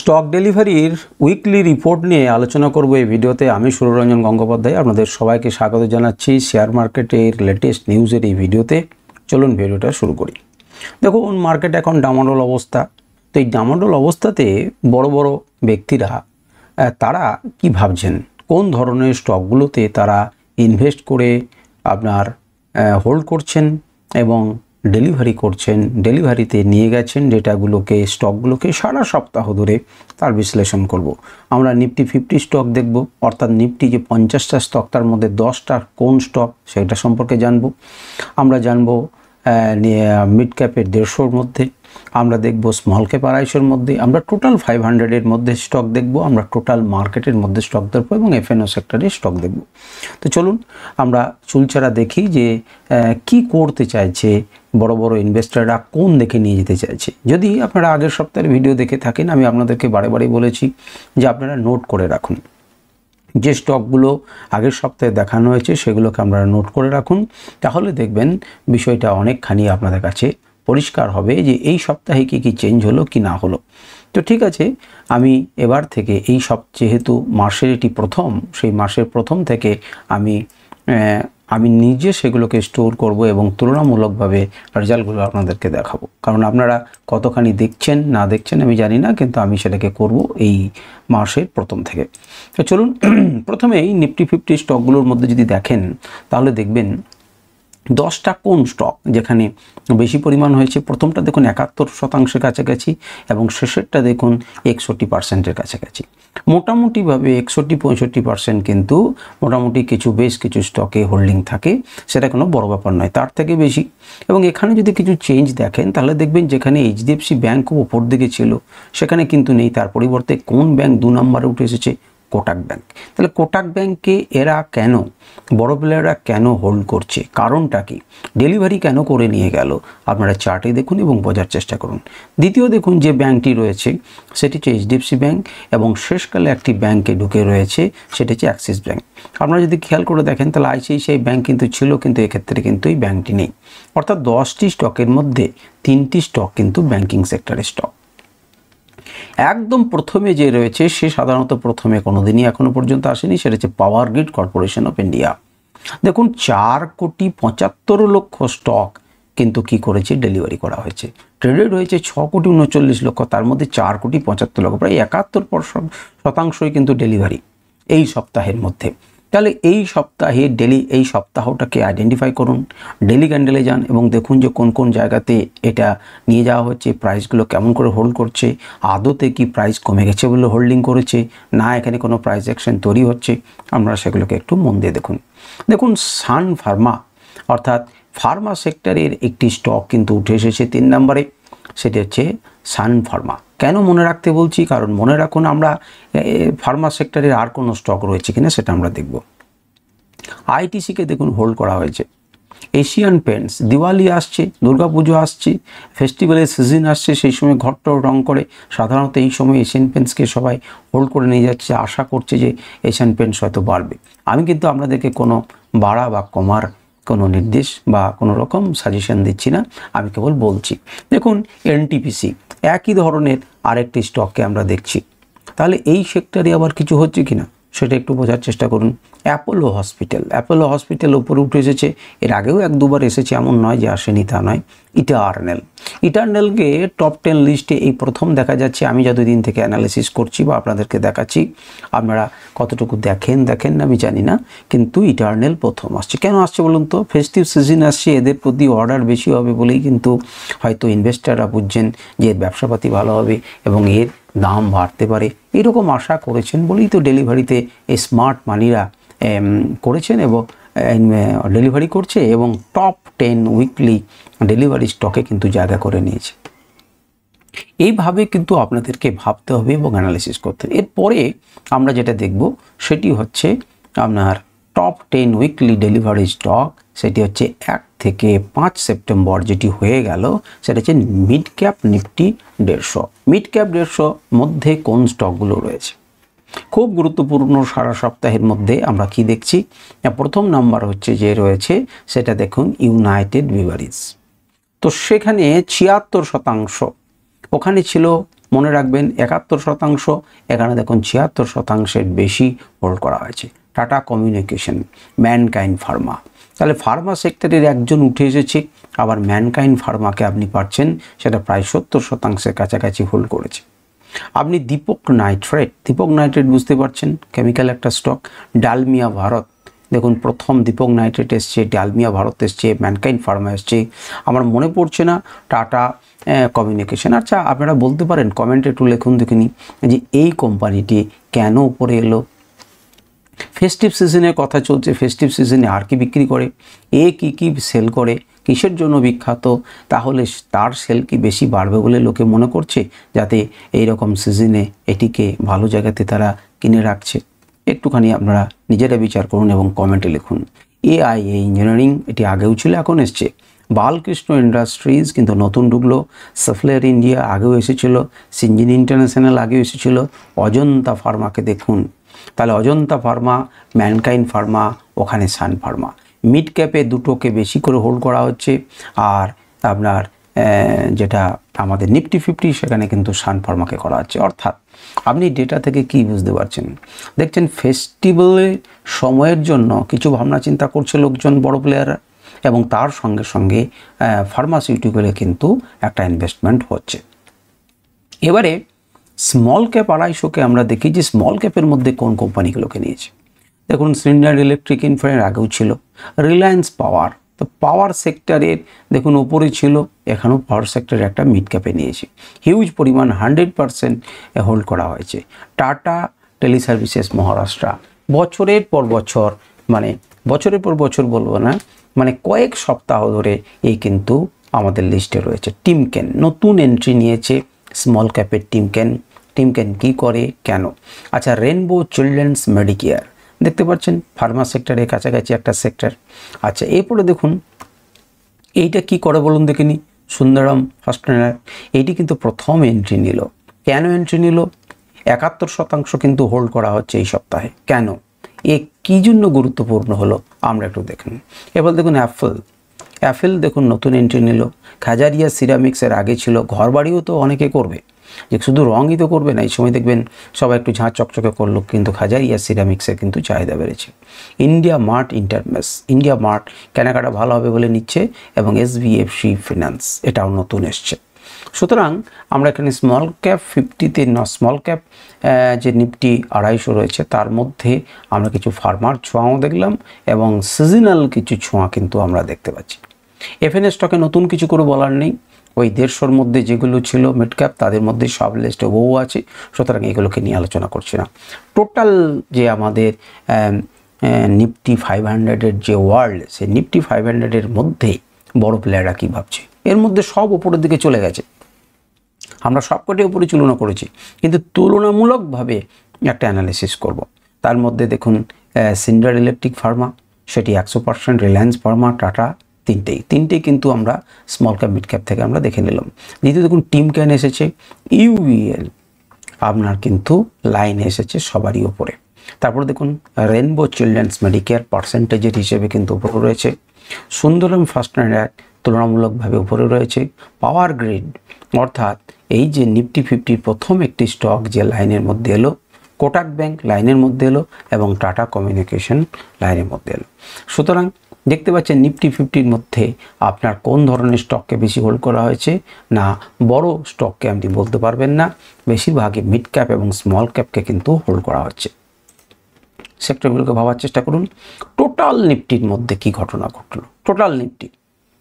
Stock ডেলিভারির weekly report নিয়ে আলোচনা করব এই ভিডিওতে। আমি সুররঞ্জন গঙ্গোপাধ্যায় আপনাদের সবাইকে স্বাগত জানাচ্ছি শেয়ার মার্কেটের লেটেস্ট নিউজের এই ভিডিওতে। চলুন ভিডিওটা শুরু করি। দেখুন, মার্কেট এখন ডামাডোল অবস্থা। তো এই ডামাডোল অবস্থাতে বড় বড় ব্যক্তিরা তারা কি ভাবছেন, কোন ধরনের স্টকগুলোতে তারা ইনভেস্ট করে আপনার হোল্ড করছেন এবং ডেলিভারি করছেন, ডেলিভারিতে নিয়ে গেছেন ডেটাগুলোকে, স্টকগুলোকে সারা সপ্তাহ ধরে তার বিশ্লেষণ করব। আমরা নিফটি 50 স্টক দেখব, অর্থাৎ নিফটি যে 50টা স্টক তার মধ্যে 10টা কোন স্টক সেটা সম্পর্কে জানব। আমরা জানব মিড ক্যাপের 150-র মধ্যে, আমরা দেখব স্মল ক্যাপ 250-র মধ্যে, আমরা টোটাল 500-এর মধ্যে স্টক দেখব, আমরা টোটাল মার্কেটের মধ্যে স্টক দেখব এবং এফএনও সেক্টরের স্টক দেখব। তো চলুন আমরা চুলচারা দেখি যে কি করতে চাইছে বড় বড় ইনভেস্টররা, কোন দেখে নিয়ে যেতে চাইছে। যদি আপনারা আগের সপ্তাহের ভিডিও দেখে থাকেন, আমি আপনাদেরকে বারে বারে বলেছি যে আপনারা নোট করে রাখুন, যে স্টকগুলো আগের সপ্তাহে দেখানো হয়েছে সেগুলোকে আপনারা নোট করে রাখুন। তাহলে দেখবেন বিষয়টা অনেকখানি আপনাদের কাছে পরিষ্কার হবে যে এই সপ্তাহে কি চেঞ্জ হলো কি না হলো। তো ঠিক আছে, আমি এবার থেকে এই যেহেতু মাসের এটি প্রথম, সেই মাসের প্রথম থেকে আমি নিজে সেগুলোকে স্টোর করব এবং তুলনামূলকভাবে রেজাল্টগুলো আপনাদেরকে দেখাবো। কারণ আপনারা কতখানি দেখছেন না দেখছেন আমি জানি না, কিন্তু আমি সেটাকে করব এই মাসের প্রথম থেকে। তো চলুন প্রথমেই নিফটি 50 স্টকগুলোর মধ্যে যদি দেখেন তাহলে দেখবেন 10টা কোন স্টক যেখানে বেশি পরিমাণ হয়েছে। প্রথমটা দেখুন 71% কাছাকাছি এবং শেষেরটা দেখুন 61% কাছাকাছি। মোটামুটিভাবে 61-65% কিন্তু মোটামুটি বেশ কিছু স্টকে হোল্ডিং থাকে, সেটা কোনো বড় ব্যাপার নয়, তার থেকে বেশি। এবং এখানে যদি কিছু চেঞ্জ দেখেন তাহলে দেখবেন যেখানে এইচডিএফসি ব্যাঙ্ক ওপর দিকে ছিল সেখানে কিন্তু নেই, তার পরিবর্তে কোন ব্যাঙ্ক 2 নম্বরে উঠে এসেছে? কোটাক ব্যাঙ্ক। তাহলে কোটাক ব্যাঙ্ককে এরা কেন, বড় প্লেয়াররা কেন হোল্ড করছে, কারণটা কি, ডেলিভারি কেন করে নিয়ে গেল, আপনারা চার্টে দেখুন এবং বোঝার চেষ্টা করুন। দ্বিতীয় দেখুন যে ব্যাঙ্কটি রয়েছে সেটি হচ্ছে এইচডিএফসি ব্যাঙ্ক এবং শেষকালে একটি ব্যাঙ্কে ঢুকে রয়েছে সেটি হচ্ছে অ্যাক্সিস ব্যাঙ্ক। আপনারা যদি খেয়াল করে দেখেন তাহলে আইসিআইসিআই ব্যাঙ্ক কিন্তু ছিল, কিন্তু এক্ষেত্রে কিন্তু এই ব্যাঙ্কটি নেই। অর্থাৎ 10টি স্টকের মধ্যে 3টি স্টক কিন্তু ব্যাঙ্কিং সেক্টরের স্টক। একদম প্রথমে যে রয়েছে সে সাধারণত প্রথমে কোনোদিনই এখনো পর্যন্ত আসেনি, সেটা হচ্ছে power grid corporation of India. দেখুন 4,75,00,000 স্টক কিন্তু কি করেছে, ডেলিভারি করা হয়েছে। ট্রেডেড হয়েছে 6,39,00,000, তার মধ্যে 4,75,00,000, প্রায় 71% কিন্তু ডেলিভারি এই সপ্তাহের মধ্যে। তাহলে এই সপ্তাহে এই সপ্তাহটাকে আইডেন্টিফাই করুন, ডেলি ক্যান্ডেলে যান এবং দেখুন যে কোন কোন জায়গাতে এটা নিয়ে যাওয়া হচ্ছে, প্রাইসগুলো কেমন করে হোল্ড করছে, আদতে কি প্রাইস কমে গেছে বলে হোল্ডিং করেছে, না এখানে কোনো প্রাইস অ্যাকশন তৈরি হচ্ছে, আপনারা সেগুলোকে একটু মন দিয়ে দেখুন। দেখুন সান ফার্মা অর্থাৎ ফার্মা সেক্টরের একটি স্টক কিন্তু উঠে এসেছে 3 নম্বরে, সেটি হচ্ছে সান ফার্মা। কেন মনে রাখতে বলছি, কারণ মনে রাখুন আমরা ফার্মা সেক্টরের আর কোনো স্টক রয়েছে কিনা সেটা আমরা দেখব। আইটিসিকে দেখুন হোল্ড করা হয়েছে। এশিয়ান পেন্টস, দিওয়ালি আসছে, দুর্গাপুজো আসছে, ফেস্টিভ্যালের সিজন আসছে, সেই সময় ঘরটাও রং করে, সাধারণত এই সময় এশিয়ান পেন্টসকে সবাই হোল্ড করে নিয়ে যাচ্ছে, আশা করছে যে এশিয়ান পেন্টস হয়তো বাড়বে। আমি কিন্তু আপনাদেরকে কোনো বাড়া বা কমার কোনো নির্দেশ বা কোনো রকম সাজেশন দিচ্ছি না, আমি কেবল বলছি। দেখুন এনটিপিসি একই ধরনের আরেকটি স্টককে আমরা দেখছি। তাহলে এই সেক্টরে আবার কিছু হচ্ছে কিনা সেটা একটু বোঝার চেষ্টা করুন। অ্যাপোলো হসপিটাল উপরে উঠে এসেছে, এর আগেও 1-2বার এসেছে, এমন নয় যে আসেনি তা নয়। ইটারনেলকে টপ 10 লিস্টে এই প্রথম দেখা যাচ্ছে। আমি যতদিন থেকে অ্যানালিসিস করছি বা আপনাদেরকে দেখাচ্ছি, আপনারা কতটুকু দেখেন না আমি জানি না, কিন্তু ইটারনেল প্রথম আসছে। কেন আসছে বলুন তো? ফেস্টিভ সিজন আসছে, এদের প্রতি অর্ডার বেশি হবে বলেই কিন্তু হয়তো ইনভেস্টাররা বুঝছেন যে এর ব্যবসাপাতি ভালো হবে এবং এর দাম বাড়তে পারে, এরকম আশা করেছেন বলেই তো ডেলিভারিতে এই স্মার্ট মানিরা করেছেন এবং ডেলিভারি করছে এবং টপ 10 উইকলি ডেলিভারি স্টকে কিন্তু জায়গা করে নিয়েছে। এইভাবে কিন্তু আপনাদেরকে ভাবতে হবে এবং অ্যানালিসিস করতে হবে। এরপরে আমরা যেটা দেখব সেটি হচ্ছে আপনার টপ 10 উইকলি ডেলিভারি স্টক, সেটি হচ্ছে 1 থেকে 5 সেপ্টেম্বর যেটি হয়ে গেল, সেটা হচ্ছে mid cap Nifty 150। Mid cap 150 মধ্যে কোন স্টকগুলো রয়েছে খুব গুরুত্বপূর্ণ। সারা সপ্তাহের মধ্যে আমরা কি দেখছি, প্রথম নাম্বার হচ্ছে যে রয়েছে সেটা দেখুন ইউনাইটেড ব্রিউয়ারিজ। তো সেখানে 76%, ওখানে ছিল মনে রাখবেন 71%, এখানে দেখুন 76%-এর বেশি হোল্ড করা হয়েছে। টাটা কমিউনিকেশন, ম্যানকাইন্ড ফার্মা, তাহলে ফার্মা সেক্টরের একজন উঠে এসেছে, আবার ম্যানকাইন্ড ফার্মাকে আপনি পাচ্ছেন সেটা প্রায় 70%-এর কাছাকাছি হোল্ড করেছে। আপনি দীপক নাইট্রেট বুঝতে পারছেন, কেমিক্যাল একটা স্টক। ডালমিয়া ভারত, দেখুন প্রথম দীপক নাইট্রেট এসছে, ডালমিয়া ভারত এসছে, ম্যানকাইন্ড ফার্মা এসছে, আমার মনে পড়ছে না টাটা কমিউনিকেশন। আচ্ছা, আপনারা বলতে পারেন, কমেন্টে একটু লিখুন দেখিনি যে এই কোম্পানিটি কেন উপরে এলো। ফেস্টিভ সিজনের কথা চলছে, ফেস্টিভ সিজনে আর কি বিক্রি করে, কী সেল করে, কিসের জন্য বিখ্যাত, তাহলে তার সেল কি বেশি বাড়বে বলে লোকে মনে করছে, যাতে এই রকম সিজনে এটিকে ভালো জায়গাতে তারা কিনে রাখছে। একটুখানি আপনারা নিজেরা বিচার করুন এবং কমেন্টে লিখুন। AIA ইঞ্জিনিয়ারিং, এটি আগেও ছিল, এখন এসছে। বালকৃষ্ণ ইন্ডাস্ট্রিজ কিন্তু নতুন ঢুকলো। সাফলের ইন্ডিয়া আগেও এসেছিলো, সিঞ্জিন ইন্টারন্যাশনাল আগেও এসেছিলো। অজন্তা ফার্মাকে দেখুন, তাহলে অজন্তা ফার্মা, ম্যানকাইন্ড ফার্মা, ওখানে সান ফার্মা। মিড ক্যাপে দুটোকে বেশি করে হোল্ড করা হচ্ছে, আর আপনার যেটা আমাদের নিফটি 50 সেখানে কিন্তু সান ফার্মাকে করা হচ্ছে। অর্থাৎ আপনি ডেটা থেকে কি বুঝতে পারছেন, দেখছেন ফেস্টিভ্যালের সময়ের জন্য কিছু ভাবনা চিন্তা করছে লোকজন, বড় প্লেয়াররা, এবং তার সঙ্গে সঙ্গে ফার্মাসিউটিক্যালে কিন্তু একটা ইনভেস্টমেন্ট হচ্ছে। এবারে স্মল ক্যাপ 250কে আমরা দেখি যে স্মল ক্যাপের মধ্যে কোন কোম্পানিগুলোকে নিয়েছে। দেখুন সিন্ডার ইলেকট্রিক ইনফ্রার আগেও ছিল, রিলায়েন্স পাওয়ার, তো পাওয়ার সেক্টরের দেখুন ওপরে ছিল, এখানেও পাওয়ার সেক্টরের একটা মিড ক্যাপে নিয়েছে, হিউজ পরিমাণ 100% হোল্ড করা হয়েছে। টাটা টেলিসার্ভিসেস মহারাষ্ট্র, বছরের পর বছর বলবো না, মানে কয়েক সপ্তাহ ধরে এই কিন্তু আমাদের লিস্টে রয়েছে। টিমকেন নতুন এন্ট্রি নিয়েছে, স্মল ক্যাপের টিমকেন কি করে, কেন? আচ্ছা, রেনবো চিলড্রেন্স মেডিকেয়ার দেখতে পাচ্ছেন, ফার্মা সেক্টরের কাছাকাছি একটা সেক্টর। আচ্ছা, এরপরে দেখুন এইটা কি করে বলুন দেখিনি, সুন্দরম ফাস্টনার, এইটি কিন্তু প্রথম এন্ট্রি নিল। কেন এন্ট্রি নিল? 71% কিন্তু হোল্ড করা হচ্ছে এই সপ্তাহে। কেন? এ কী জন্য গুরুত্বপূর্ণ হলো আমরা একটু দেখুন। এবার দেখুন অ্যাপেল দেখুন নতুন এন্ট্রি নিল। খাজারিয়া সিরামিক্সের আগে ছিল, ঘর বাড়িও তো অনেকে করবে, যে শুধু রঙই তো করবে না, এই সময় দেখবেন সবাই একটু ঝাঁ চকচকে করলো, কিন্তু খাজারিয়া সিরামিক্সের কিন্তু চাহিদা বেড়েছে। ইন্ডিয়া মার্ট কেনাকাটা ভালো হবে বলে নিচ্ছে, এবং SBFC ফিনান্স এটাও নতুন এসছে। সুতরাং আমরা এখানে স্মল ক্যাপ 50-তে স্মল ক্যাপ যে নিফটি 250 রয়েছে, তার মধ্যে আমরা কিছু ফার্মার ছোঁয়াও দেখলাম, এবং সিজনাল কিছু ছোঁয়া কিন্তু আমরা দেখতে পাচ্ছি। FN স্টকে নতুন কিছু করে বলার নেই, ওই 150-র মধ্যে যেগুলো ছিল মিড ক্যাপ, তাদের মধ্যে সব লিস্টে বউ আছে, সুতরাং এগুলোকে নিয়ে আলোচনা করছি না। টোটাল যে আমাদের নিফটি 500-এর যে ওয়ার্ল্ড, সেই নিফটি 500-এর মধ্যে বড় প্লেয়াররা কী ভাবছে, এর মধ্যে সব উপরের দিকে চলে গেছে, আমরা সবকটাই উপরে তুলনা করেছি, কিন্তু তুলনামূলকভাবে একটা অ্যানালিসিস করব। তার মধ্যে দেখুন সিন্ডার ইলেকট্রিক ফার্মা, সেটি 100%, রিলায়েন্স ফার্মা, টাটা, তিনটেই কিন্তু আমরা স্মল ক্যাপ মিড ক্যাপ থেকে আমরা দেখে নিলাম। দ্বিতীয় দেখুন টিমকেন এসেছে, UVL আপনার কিন্তু লাইনে এসেছে সবারই ওপরে। তারপরে দেখুন রেনবো চিলড্রেন্স মেডিকেয়ার পার্সেন্টেজের হিসেবে কিন্তু উপরে রয়েছে। সুন্দরম ফাস্টনার তুলনামূলকভাবে উপরে রয়েছে। পাওয়ার গ্রিড, অর্থাৎ এই যে নিফটি 50 প্রথম একটি স্টক যে লাইনের মধ্যে এলো, কোটাক ব্যাংক লাইনের মধ্যে এলো, এবং টাটা কমিউনিকেশন লাইনের মধ্যে এলো। সুতরাং দেখতে পাচ্ছেন নিফটি 50-র মধ্যে আপনার কোন ধরনের স্টককে বেশি হোল্ড করা হয়েছে, না বড় স্টককে আপনি বলতে পারবেন না, বেশিরভাগই মিড ক্যাপ এবং স্মল ক্যাপকে কিন্তু হোল্ড করা হচ্ছে। সেক্টরগুলোকে ভাবার চেষ্টা করুন। টোটাল নিফটির মধ্যে কি ঘটনা ঘটলো, টোটাল নিফটি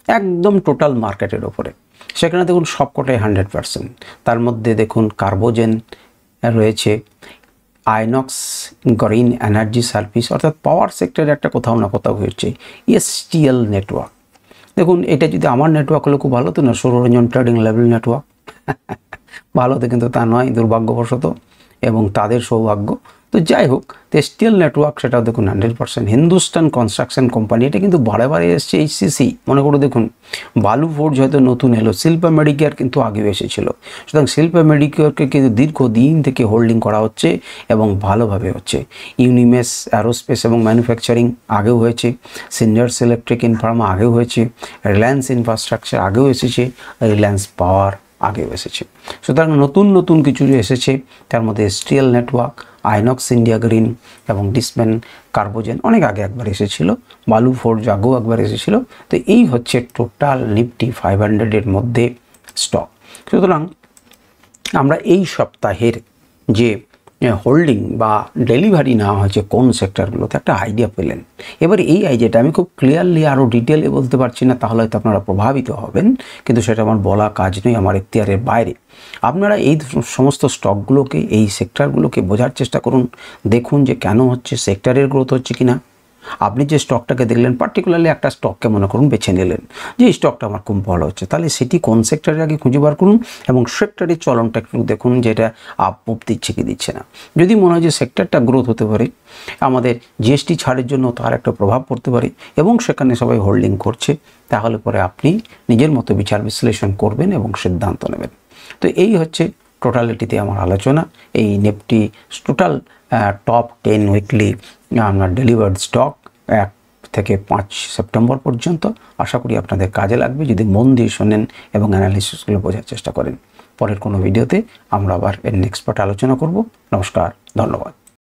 একদম টোটাল মার্কেটের ওপরে, সেখানে দেখুন সবকটাই 100%। তার মধ্যে দেখুন কার্বোজেন রয়েছে, আইনক্স গ্রিন এনার্জি সার্ভিস, অর্থাৎ পাওয়ার সেক্টরে একটা কোথাও না কোথাও হচ্ছে। STL নেটওয়ার্ক, দেখুন এটা যদি আমার নেটওয়ার্ক হলে খুব ভালো তো না, সৌররঞ্জন ট্রেডিং লেভেল নেটওয়ার্ক, ভালো তো কিন্তু তা নয় দুর্ভাগ্যবশত, এবং তাদের সৌভাগ্য। তো যাই হোক, STL নেটওয়ার্ক সেটাও দেখুন 100%। হিন্দুস্তান কনস্ট্রাকশন কোম্পানি, এটা কিন্তু বারে এসছে। HCC মনে করে দেখুন, বালু ফোর্জ হয়তো নতুন এলো, শিল্পা মেডিকেয়ার কিন্তু আগেও এসেছিল। সুতরাং শিল্পা মেডিকেয়ারকে কিন্তু দীর্ঘদিন থেকে হোল্ডিং করা হচ্ছে এবং ভালোভাবে হচ্ছে। ইউনিমেস অ্যারোস্পেস এবং ম্যানুফ্যাকচারিং আগেও হয়েছে, সিন্ডার্স ইলেকট্রিক ইনফার্মা আগেও হয়েছে, রিলায়েন্স ইনফ্রাস্ট্রাকচার আগেও এসেছে, রিলায়েন্স পাওয়ার আগেও এসেছে। সুতরাং নতুন নতুন কিছু এসেছে, তার মধ্যে steel network, Inox India green এবং ডিসমেন কার্বোজেন অনেক আগে একবার এসেছিল, বালু ফোর্জ আগেও একবার এসেছিল। তো এই হচ্ছে টোটাল নিফটি 500-এর মধ্যে স্টক। সুতরাং আমরা এই সপ্তাহের যে হোল্ডিং বা ডেলিভারি নেওয়া হয়েছে কোন সেক্টরগুলোতে একটা আইডিয়া পেলেন। এবার এই আইডিয়াটা আমি খুব ক্লিয়ারলি আরও ডিটেলে বলতে পারছি না, তাহলে হয়তো আপনারা প্রভাবিত হবেন, কিন্তু সেটা আমার বলা কাজ নয়, আমার এখতিয়ারের বাইরে। আপনারা এই সমস্ত স্টকগুলোকে, এই সেক্টরগুলোকে বোঝার চেষ্টা করুন, দেখুন যে কেন হচ্ছে, সেক্টরের গ্রোথ হচ্ছে কিনা। আপনি যে স্টকটাকে দেখলেন, পার্টিকুলারলি একটা স্টককে মনে করুন বেছে নিলেন যে এই স্টকটা আমার খুব ভালো হচ্ছে, তাহলে সেটি কোন সেক্টরের আগে খুঁজে বার করুন এবং সেক্টরের চলনটা একটু দেখুন যে এটা আপ দিচ্ছে কি দিচ্ছে না। যদি মনে হয় যে সেক্টরটা গ্রোথ হতে পারে, আমাদের জিএসটি ছাড়ের জন্য তার একটা প্রভাব পড়তে পারে এবং সেখানে সবাই হোল্ডিং করছে, তাহলে পরে আপনি নিজের মতো বিচার বিশ্লেষণ করবেন এবং সিদ্ধান্ত নেবেন। তো এই হচ্ছে টোটালিটিতে আমার আলোচনা। এই নিফটি টোটাল টপ 10 উইকলি আপনার ডেলিভার্ড স্টক 1 থেকে 5 সেপ্টেম্বর পর্যন্ত। আশা করি আপনাদের কাজে লাগবে যদি মন দিয়ে শোনেন এবং অ্যানালিসিসগুলো বোঝার চেষ্টা করেন। পরের কোনো ভিডিওতে আমরা আবার এর নেক্সট পার্ট আলোচনা করব। নমস্কার, ধন্যবাদ।